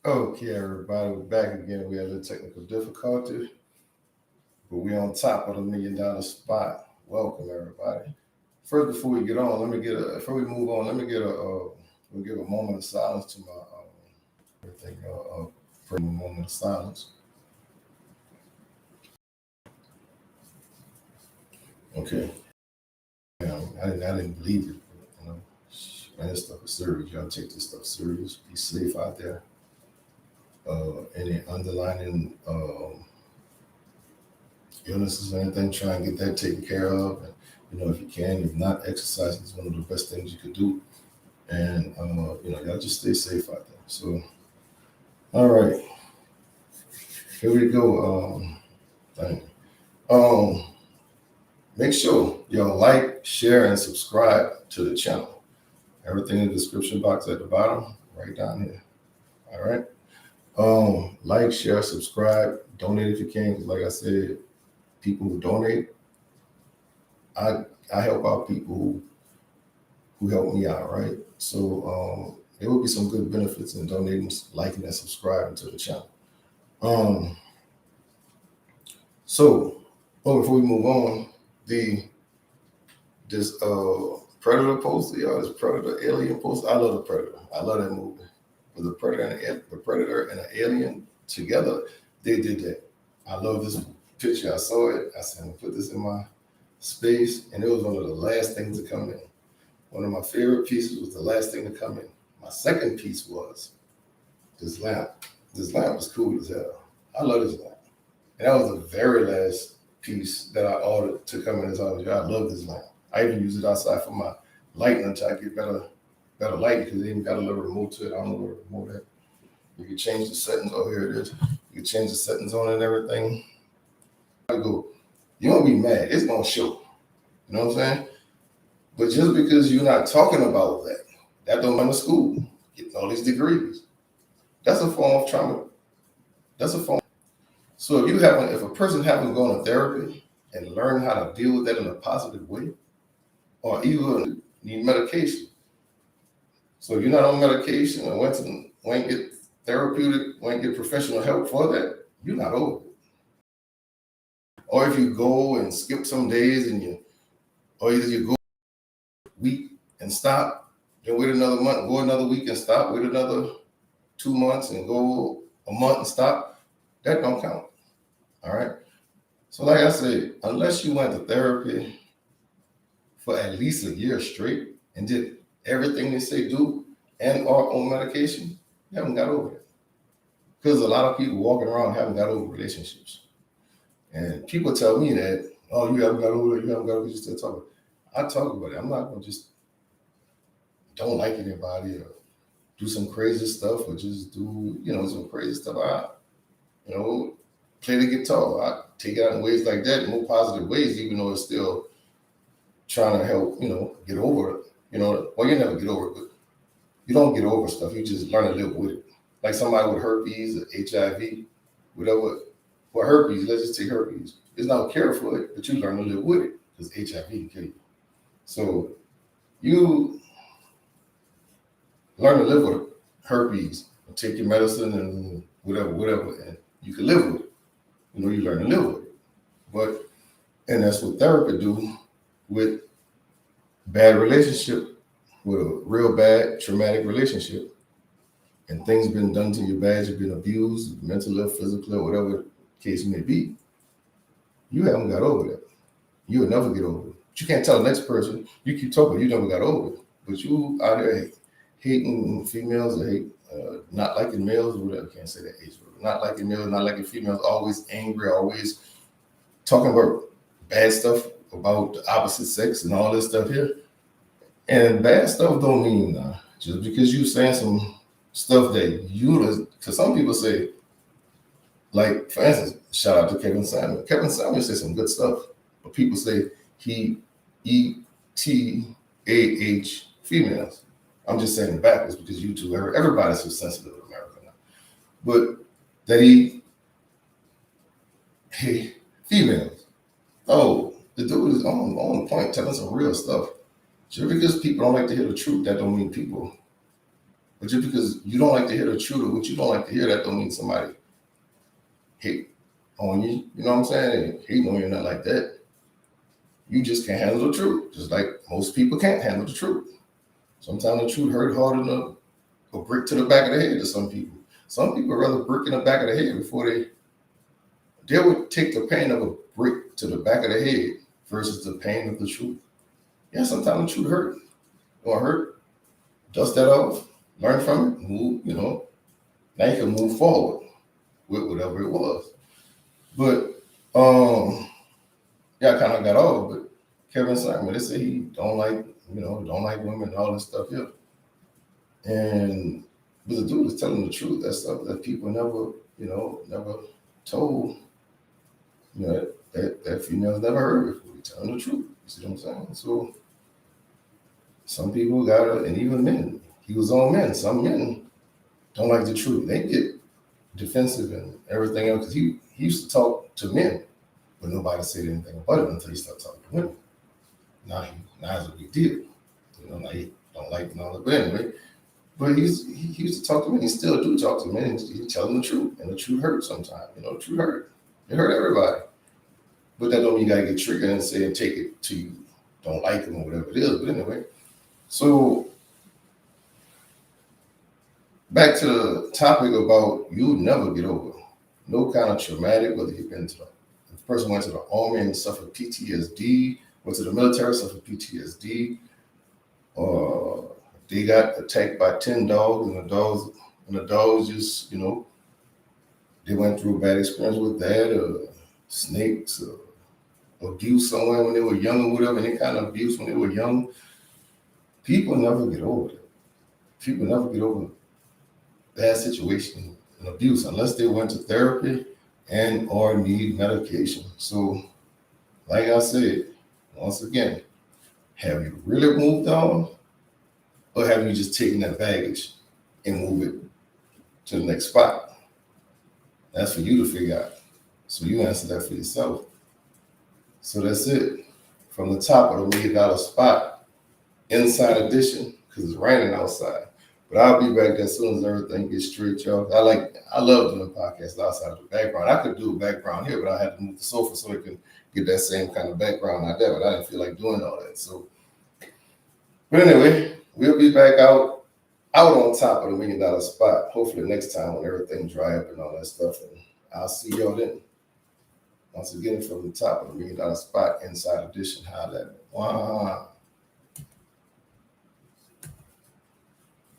Okay, everybody, we're back again. We had a little technical difficulty, but we on top of the $1 million spot. Welcome, everybody. First, before we get on, before we move on, we'll give a moment of silence to my everything. For a moment of silence. Okay. I didn't believe it. You know, man, this stuff is serious. Y'all take this stuff serious. Be safe out there. Any underlying illnesses or anything, try and get that taken care of. And, if you can, if not, exercise is one of the best things you could do. And, y'all just stay safe out there. So, all right, here we go. Thank you. Make sure y'all like, share, and subscribe to the channel. Everything in the description box at the bottom, right down here. All right. Like, share, subscribe, donate if you can. 'Cause like I said, people who donate, I help out people who help me out, right? So there will be some good benefits in donating, liking, and subscribing to the channel. Um, so before we move on, this Predator poster, y'all, this Predator Alien poster. I love the Predator. I love that movie. But the Predator and the Alien together, they did that. I love this picture. I saw it. I said, I'm gonna put this in my space, and it was one of the last things to come in. One of my favorite pieces was the last thing to come in. My second piece was this lamp. This lamp was cool as hell. I love this lamp. And that was the very last piece that I ordered to come in this house. I love this lamp. I even use it outside for my lighting until I get better lighting, because they even got a little remote to it. I don't know where the remote at. You can change the settings. Oh, here it is. You can change the settings on it and everything. You won't be mad. It's gonna show. You know what I'm saying? But just because you're not talking about that don't mean to school, getting all these degrees. That's a form of trauma. That's a form. So if a person haven't gone to therapy and learned how to deal with that in a positive way, or even need medication. So if you're not on medication and went get therapeutic, went get professional help for that, you're not over it. Or if you go and skip some days and you go a week and stop, then wait another month, go another week and stop, wait another 2 months and go a month and stop, that don't count. All right. So like I said, unless you went to therapy for at least a year straight and did everything they say do and are on medication, you haven't got over it. Because a lot of people walking around haven't got over relationships. And people tell me that, oh, you haven't got over it, you haven't got over it, you still talking. I talk about it. I'm not going to just don't like anybody or do some crazy stuff or just do, some crazy stuff. Play the guitar. I take it out in ways like that, in more positive ways, even though it's still trying to help, get over it. Well, you never get over it, but you don't get over stuff. You just learn to live with it. Like somebody with herpes or HIV, whatever. For herpes, let's just take herpes. There's no cure for it, but you learn to live with it because HIV can kill you. So you learn to live with herpes and take your medicine and whatever, and you can live with it. You learn to live with it. And that's what therapy do with bad relationship, with a real bad traumatic relationship, and things been done to you bad, you've been abused, mentally or physically, or whatever the case may be, you haven't got over that. You will never get over it. But you can't tell the next person, you keep talking, you never got over it. But you out there hating females or not liking males or whatever, I can't say that age, not liking males, not liking females, always angry, always talking about bad stuff about the opposite sex and all this stuff here. And bad stuff don't mean just because you saying some stuff that because some people say, like, for instance, shout out to Kevin Samuel. Kevin Samuel said some good stuff, but people say he ETAH females. I'm just saying it backwards because YouTube, everybody's so sensitive in America now. But that hey, females. Oh, the dude is on point telling some real stuff. Just because people don't like to hear the truth, that don't mean people But just because you don't like to hear the truth or what you don't like to hear, that don't mean somebody hate on you. You know what I'm saying? Hating on you, not like that. You just can't handle the truth, just like most people can't handle the truth. Sometimes the truth hurt harder than a brick to the back of the head to some people. Some people rather brick in the back of the head before they would take the pain of a brick to the back of the head versus the pain of the truth. Yeah, sometimes the truth hurt. Gonna hurt. Dust that off. Learn from it. Move. Now you can move forward with whatever it was. But yeah, I kind of got off. But Kevin Simon, they say he don't like women and all this stuff. Yeah, and but the dude is telling the truth. That's stuff that people never told. That females never heard before. He telling the truth. You see what I'm saying? So some people gotta, and even men. He was on men. Some men don't like the truth. They get defensive and everything else because he used to talk to men, but nobody said anything about it until he started talking to women. Now it's a big deal. Now he don't like and all that. But anyway, but he used to talk to men. He still do talk to men. He tell them the truth, and the truth hurts sometimes. The truth hurt. It hurt everybody. But that don't mean you gotta get triggered and say and take it to you don't like them or whatever it is. But anyway, so back to the topic about you never get over no kind of traumatic, whether you've been to the person went to the army and suffered PTSD, went to the military, suffered PTSD, or they got attacked by 10 dogs and the dogs just, they went through a bad experience with that, or snakes, or abuse somewhere when they were young or whatever, any kind of abuse when they were young. People never get over it. People never get over bad situation and abuse unless they went to therapy and or need medication. So, like I said, once again, have you really moved on, or have you just taken that baggage and move it to the next spot? That's for you to figure out. So you answer that for yourself. So that's it. From the top of the $1 million spot, inside edition, because it's raining outside. But I'll be back as soon as everything gets straight, y'all. I love doing podcasts outside of the background. I could do a background here, but I had to move the sofa so it can get that same kind of background out there. But I didn't feel like doing all that. So, but anyway, we'll be back out on top of the $1 million spot. Hopefully next time when everything dry up and all that stuff. And I'll see y'all then. Once again, from the top of the $1 million spot, inside edition, holla at me. Wow.